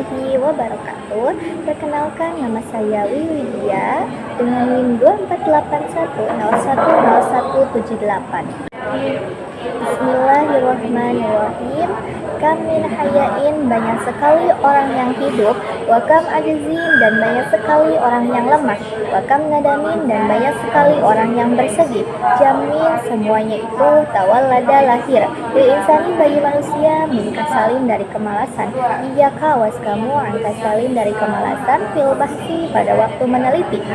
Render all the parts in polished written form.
warahmatullahi wabarakatuh. Perkenalkan, nama saya Widya dengan NIM 2481010178. Bismillahirrahmanirrahim. Kam min hayain, banyak sekali orang yang hidup. Wa kam ajzin, dan banyak sekali orang yang lemah. Wa kam nadamin, dan banyak sekali orang yang bersedih. Jamin, semuanya itu tawallada lahir. Lil insani, bagi manusia, min kasalin, dari kemalasan. Iya kawas kamu, angka salin, dari kemalasan. Fil bahsi, pada waktu meneliti.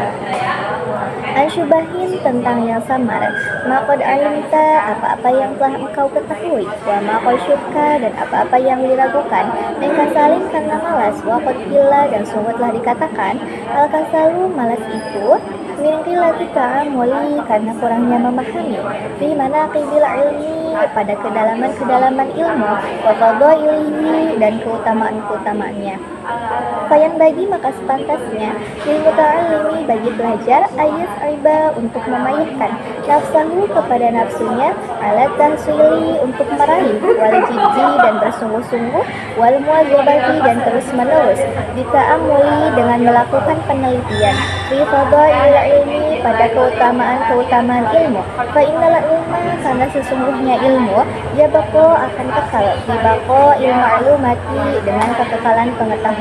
Ansyubahin, tentang yang samar. Maqad alimta, apa-apa yang telah engkau ketahui. Wa maqad syukka, dan apa-apa yang diragukan. Dan kasalin, karena malas. Wa qad qila, dan sungguh telah dikatakan. Al kasalu, malas itu min qillati ta'amuli, karena kurangnya memahami. Fi manaqibil ilmi, pada kedalaman-kedalaman ilmu. Wa fadhailihi, dan keutamaan-keutamaannya. Fayan bagi, maka sepantasnya lil muta'allimi, bagi belajar, ayat aiba, untuk memayahkan nafsahu, kepada nafsunya, ala tahsili, untuk meraih, wal jiddi, dan bersungguh-sungguh, wal muwadzabati, dan terus-menerus, dita'amuli, dengan melakukan penelitian, fi fadail ilmi, pada keutamaan-keutamaan ilmu. Fa innal ilma, karena sesungguhnya ilmu, yabaqo, akan kekal, dibaqo ilma'lumati, dengan kekekalan pengetahuan.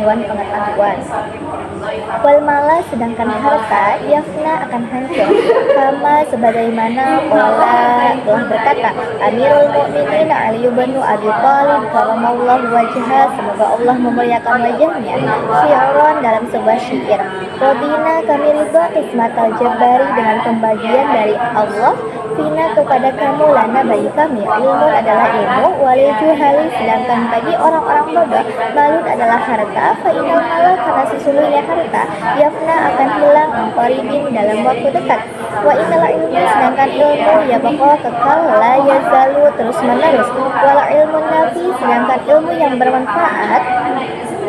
Wal mala, sedangkan harta, yafna, akan hancur. Kama, sebagaimana qala, telah berkata Amirul Mukminin Ali bin Abi Thalib karamallahu wajhah, semoga Allah memuliakan wajahnya, syi'ron, dalam sebuah syair. Radina, kami ridha, qismatal jabbari, dengan pembagian dari Allah, fina, kepada kamu, lana, bagi kami, ilmun, adalah ilmu, walil juhali, sedangkan bagi orang-orang bodoh, malun, adalah harta. Fa inal mala, karena sesungguhnya harta, yafna, akan hilang, qaribin, dalam waktu dekat. Wa inal ilmi, sedangkan ilmu, yabqa, kekal, la yazalu, terus menerus. Wal ilmun nafi, sedangkan ilmu yang bermanfaat,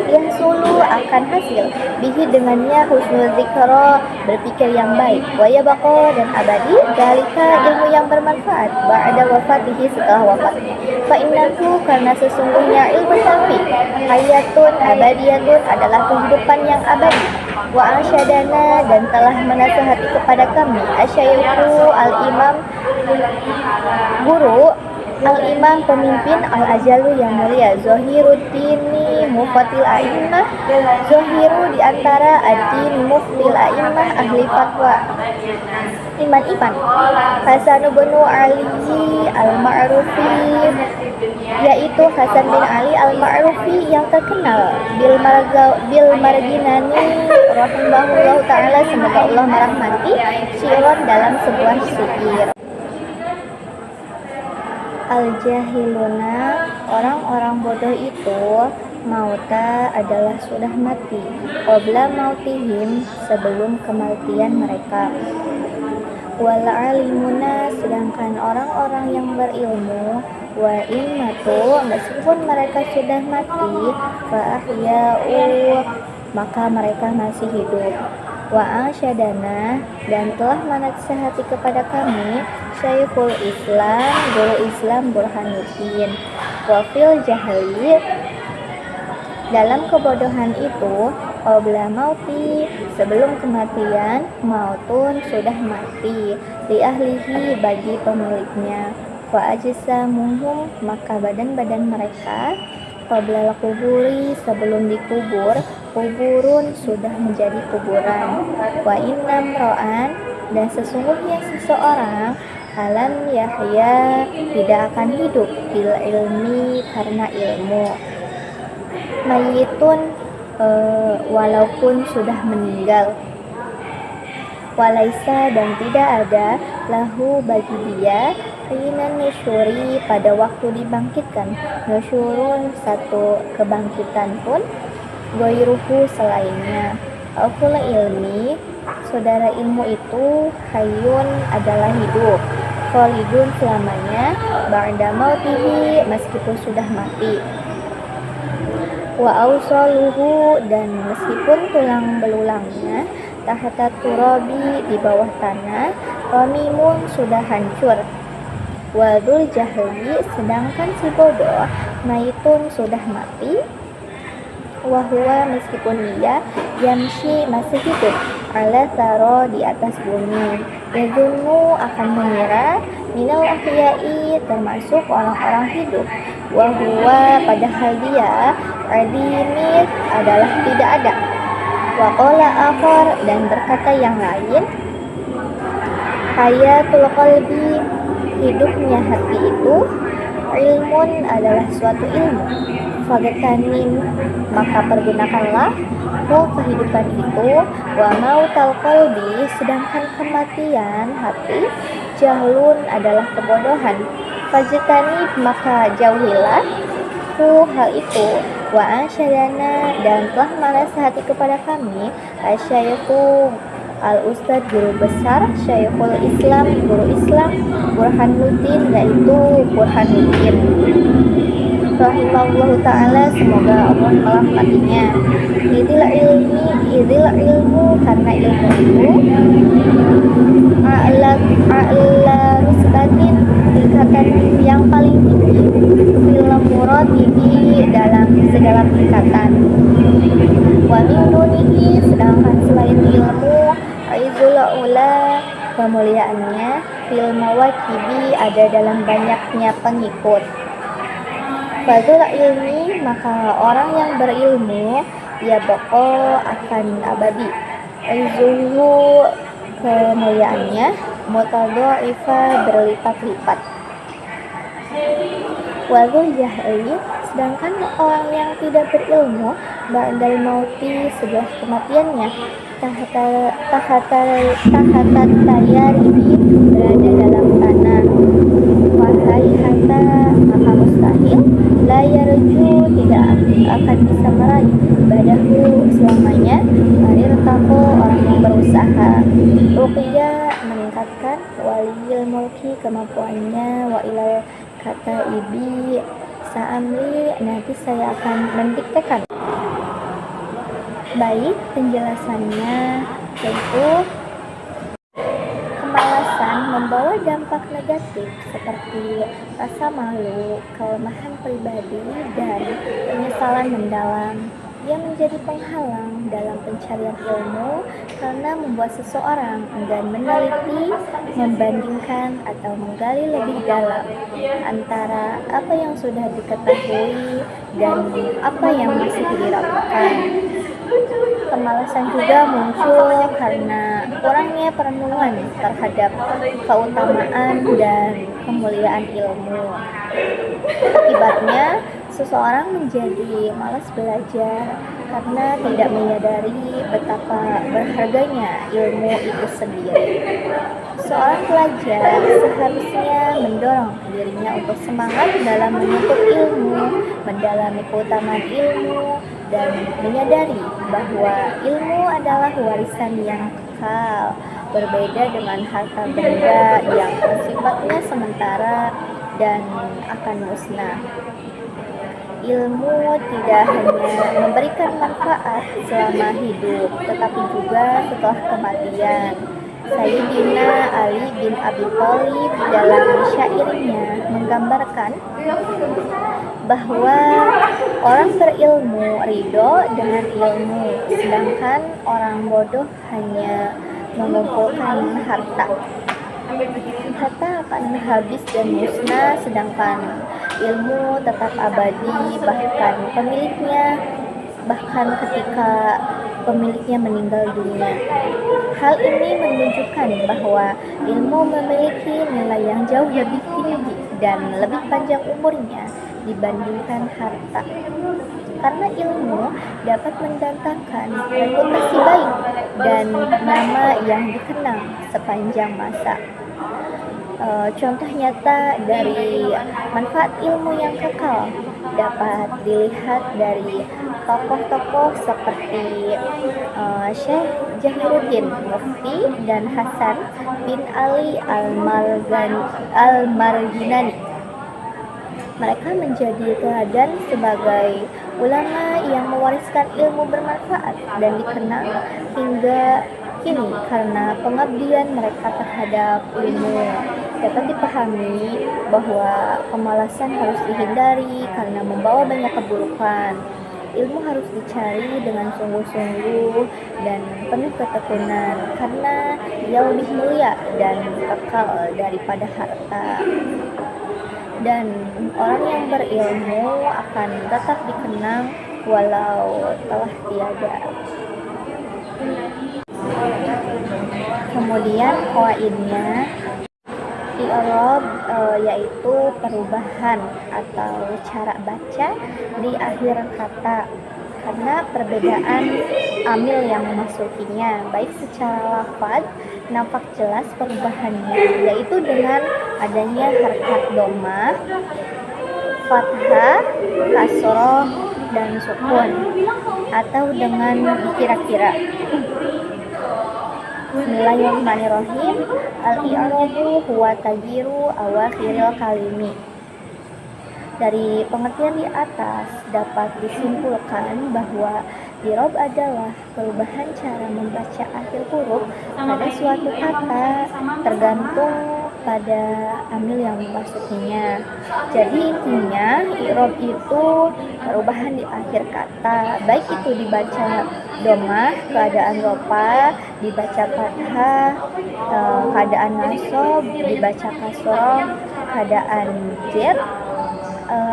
yahsulu, akan hasil, bihi, dengannya, husnul dzikra, berpikir yang baik. Wa yabqa, dan abadi, dalika, ilmu yang bermanfaat, ba'da wafatihi, setelah wafatnya. Fa innahu, karena sesungguhnya ilmu nafi, hayatun abadiyatun, adalah kehidupan yang abadi. Wa ansyadana, dan telah menasihati kepada kami, asyayikhu, al-imam, guru, al-imam, pemimpin, al-ajalu, yang mulia, Zahiruddini mufatil a'immah, Zahiru, diantara, ad-dini muftil a'immah, ahli fatwa iman-iman, Hasan bin Ali al-Ma'rufi, yaitu Hasan bin Ali al-Ma'rufi, yang terkenal, bil marginani rahimahullahu ta'ala, semoga Allah merahmati, syi'ron, dalam sebuah syair. Al-jahiluna, orang-orang bodoh itu, mauta, adalah sudah mati, qabla mautihim, sebelum kematian mereka. Wal alimuna, sedangkan orang-orang yang berilmu, wa immatu, meskipun mereka sudah mati, fa ahya'u, maka mereka masih hidup. Wa ansyadana, dan telah menasihati kepada kami, Syekhul Islam, guru Islam Burhanuddin. Wa fil jahli, dalam kebodohan itu, qabla mauti, sebelum kematian, mautun, sudah mati, li ahlihi, bagi pemiliknya. Wa ajsamuhum, maka badan-badan mereka, qabla kuburi, sebelum dikubur, kuburun, sudah menjadi kuburan. Wa innam ro'an, dan sesungguhnya seseorang, alam yahya, tidak akan hidup, bil ilmi, karena ilmu. Mayitun, walaupun sudah meninggal. Walaisa, dan tidak ada, lahu, bagi dia, hina nusyuri, pada waktu dibangkitkan, nusyurun, satu kebangkitan pun, goiruhu, selainnya. Akul ilmi, saudara ilmu itu, hayyun, adalah hidup, khalidun, selamanya, ba'da mautihi, meskipun sudah mati. Wa ausaluhu, dan meskipun tulang belulangnya, tahta turabi, di bawah tanah, ramimun, sudah hancur. Wadul jahli, sedangkan si bodoh, maitun, sudah mati. Wahwa meskipun dia yamshi masih hidup ala tharo di atas bumi. Yazunnu akan mengira minal ahyai termasuk orang-orang hidup. Wahwa padahal dia adimit adalah tidak ada. Waqala akhar dan berkata yang lain, hayatul qalbi hidupnya hati itu ilmun adalah suatu ilmu. Fagtanim maka pergunakanlah kehidupan itu. Wa mautal qalbi sedangkan kematian hati jahlun adalah kebodohan. Fagtanib maka jauhilah hal itu. Wa ansyadana dan telah menasihati kepada kami asyaihu al-ustad guru besar Syekhul Islam guru Islam Burhanuddin yaitu Burhanuddin rahimahullah ta'ala semoga Allah merahmatinya. Idil ilmu karena ilmu itu a'la rusbatin tingkatan yang paling tinggi fil muratibi dalam segala tingkatan. Wa min dunihi sedangkan selain ilmu aizul ula kemuliaannya fil mawakibi ada dalam banyaknya pengikut. Fadul ilmi maka orang yang berilmu ya boko akan abadi. Aizulhu kemuliaannya mutadha'ifa berlipat-lipat. Wadul jahli sedangkan orang yang tidak berilmu ba'dal mauti setelah kematiannya tahatat tayar ini berada dalam tanah. Wahai hata maka mustahil la yarju tidak akan bisa meraih badahu selamanya karir tako orang yang berusaha. Ruqiyya meningkatkan waliyil mulki kemampuannya wa ilal kata ibi sa'amli nanti saya akan mendiktekan. Baik penjelasannya yaitu kemalasan membawa dampak negatif seperti rasa malu, kelemahan pribadi, dan penyesalan mendalam. Ia menjadi penghalang dalam pencarian ilmu karena membuat seseorang enggan meneliti, membandingkan, atau menggali lebih dalam antara apa yang sudah diketahui dan apa yang masih diragukan. Kemalasan juga muncul karena kurangnya perenungan terhadap keutamaan dan kemuliaan ilmu. Akibatnya, seseorang menjadi malas belajar karena tidak menyadari betapa berharganya ilmu itu sendiri. Seorang pelajar seharusnya mendorong dirinya untuk semangat dalam menuntut ilmu, mendalami keutamaan ilmu, dan menyadari bahwa ilmu adalah warisan yang kekal, berbeda dengan harta benda yang sifatnya sementara dan akan musnah. Ilmu tidak hanya memberikan manfaat selama hidup, tetapi juga setelah kematian. Sayyidina Ali bin Abi Thalib dalam syairnya menggambarkan bahwa orang berilmu ridho dengan ilmu, sedangkan orang bodoh hanya mengumpulkan harta. Harta akan habis dan musnah, sedangkan ilmu tetap abadi bahkan ketika pemiliknya meninggal dunia. Hal ini menunjukkan bahwa ilmu memiliki nilai yang jauh lebih tinggi dan lebih panjang umurnya dibandingkan harta. Karena ilmu dapat mendatangkan reputasi baik dan nama yang dikenang sepanjang masa. Contoh nyata dari manfaat ilmu yang kekal dapat dilihat dari tokoh-tokoh seperti Syekh Jahiruddin Mufti dan Hasan bin Ali Al-Marginani. Mereka menjadi teladan sebagai ulama yang mewariskan ilmu bermanfaat dan dikenang hingga kini karena pengabdian mereka terhadap ilmu. Dapat dipahami bahwa kemalasan harus dihindari karena membawa banyak keburukan. ilmu harus dicari dengan sungguh-sungguh dan penuh ketekunan, karena ia lebih mulia dan kekal daripada harta. Dan orang yang berilmu akan tetap dikenang walau telah tiada. Kemudian qawaidnya, i'rab yaitu perubahan atau cara baca di akhir kata karena perbedaan amil yang memasukinya, baik secara lafaz nampak jelas perubahannya, yaitu dengan adanya harakat dhammah, fathah, kasroh, dan sukun, atau dengan dikira-kira. Bismillahirrahmanirrahim. Al-i'rabu huwa tagyiru awakhiril kalimi. Dari pengertian di atas dapat disimpulkan bahwa i'rab adalah perubahan cara membaca akhir huruf pada suatu kata tergantung pada amil yang memasukinya. Jadi intinya i'rab itu perubahan di akhir kata, baik itu dibaca dhammah, keadaan rofa, dibaca fathah, keadaan nasab, dibaca kasroh, keadaan jar,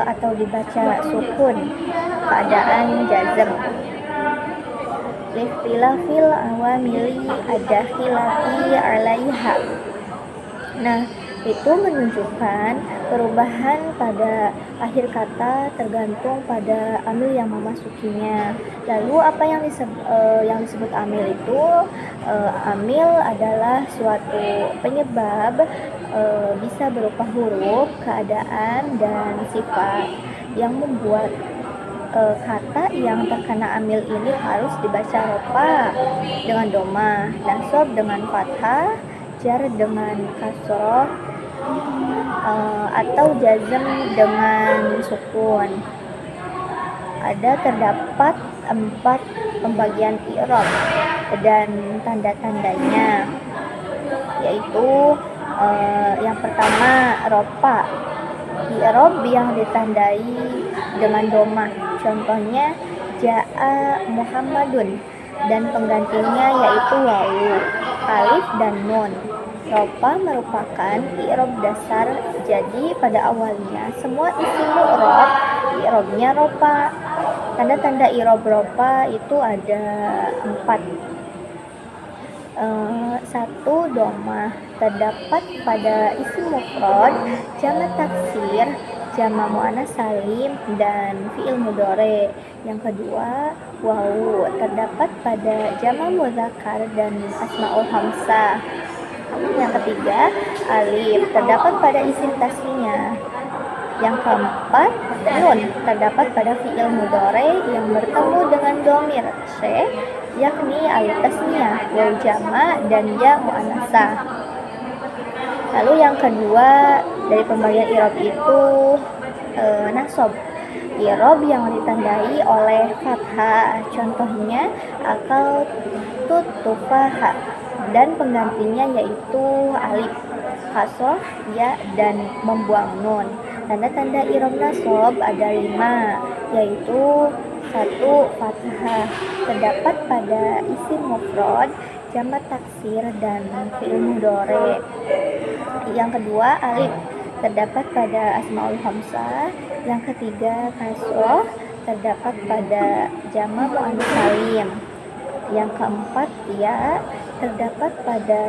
atau dibaca sukun, keadaan jazm. Liftilafil awamili adakhilati alaiha. Nah, itu menunjukkan perubahan pada akhir kata tergantung pada amil yang memasukinya. Lalu apa yang disebut amil itu? Amil adalah suatu penyebab, bisa berupa huruf, keadaan, dan sifat yang membuat kata yang terkena amil ini harus dibaca rofa dengan dhammah, nasab dengan fathah, jar dengan kasroh, atau jazm dengan sukun. Terdapat 4 pembagian i'rab dan tanda-tandanya, yaitu yang pertama rofa, i'rab yang ditandai dengan dhammah. Contohnya ja'a Muhammadun, dan penggantinya yaitu wawu, alif, dan nun. Rofa merupakan i'rab dasar, jadi pada awalnya semua isim mu'rab i'rabnya rofa. Tanda-tanda i'rab rofa itu ada 4. 1. Dhammah, terdapat pada isim mufrad, jamak taksir, jamak muannats salim, dan fi'il mudhari. Yang kedua, wawu, terdapat pada jamak mudzakkar dan asmaul khamsah. Yang ketiga, alif, terdapat pada isim tasniyah. Yang keempat, nun, terdapat pada fi'il mudhari yang bertemu dengan dhamir syekh, yakni alif tasniyah, waw jamak, dan ya muannasah. Lalu yang kedua dari pembagian i'rab itu nasab, i'rab yang ditandai oleh fathah, contohnya akal tufaha, dan penggantinya yaitu alif, kasroh, ya, dan membuang nun. Tanda-tanda i'rab nasab ada 5, yaitu 1. Fathah, terdapat pada isim mufrad, jamak taksir, dan fi'il mudhari. Yang kedua, alif, terdapat pada asmaul khamsah. Yang ketiga, kasroh, terdapat pada jamak muannats salim. Yang keempat, ya, terdapat pada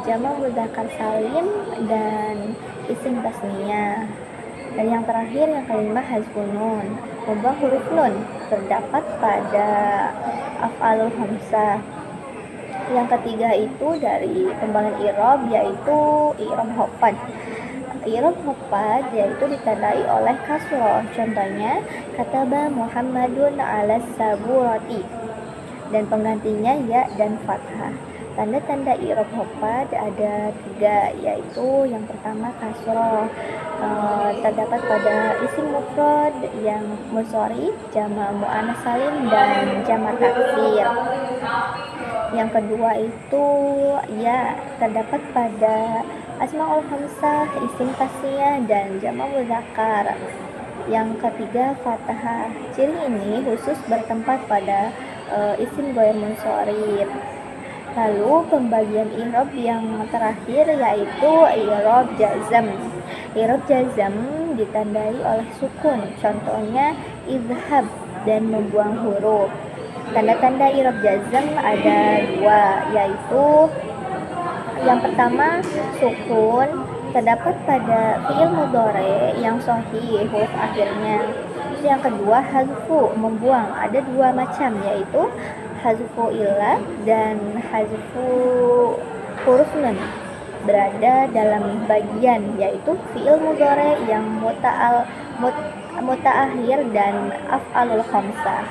jamak mudzakkar salim dan isim tasniyah. Dan yang terakhir, yang kelima, hazfun nun, mubah huruf nun, terdapat pada af'alul khamsah. Yang ketiga itu dari pembagian i'rab yaitu i'rab khafad. I'rab khafad yaitu ditandai oleh kasroh, contohnya kataba Muhammadun 'alas saburati, dan penggantinya ya dan fathah. Tanda-tanda i'rab khafad ada 3, yaitu yang pertama kasroh, terdapat pada isim mufrad yang munsharif, jamak muannats salim, dan jamak taksir. Yang kedua itu ya, terdapat pada asmaul khamsah, isim tasniyah, dan jamak mudzakkar. Yang ketiga, fathah. Ciri ini khusus bertempat pada isim ghair munsharif. Lalu pembagian i'rab yang terakhir yaitu i'rab jazm. I'rab jazm ditandai oleh sukun. Contohnya izhab dan membuang huruf. Tanda-tanda i'rab jazm ada dua, yaitu yang pertama sukun terdapat pada fi'il mudhari yang sahih huruf akhirnya. Yang kedua hazfu, membuang, ada dua macam, yaitu hazfu ilah dan hazfu huruf nun, berada dalam bagian yaitu fi'il mudhari yang muta'akhir dan af'alul khamsah.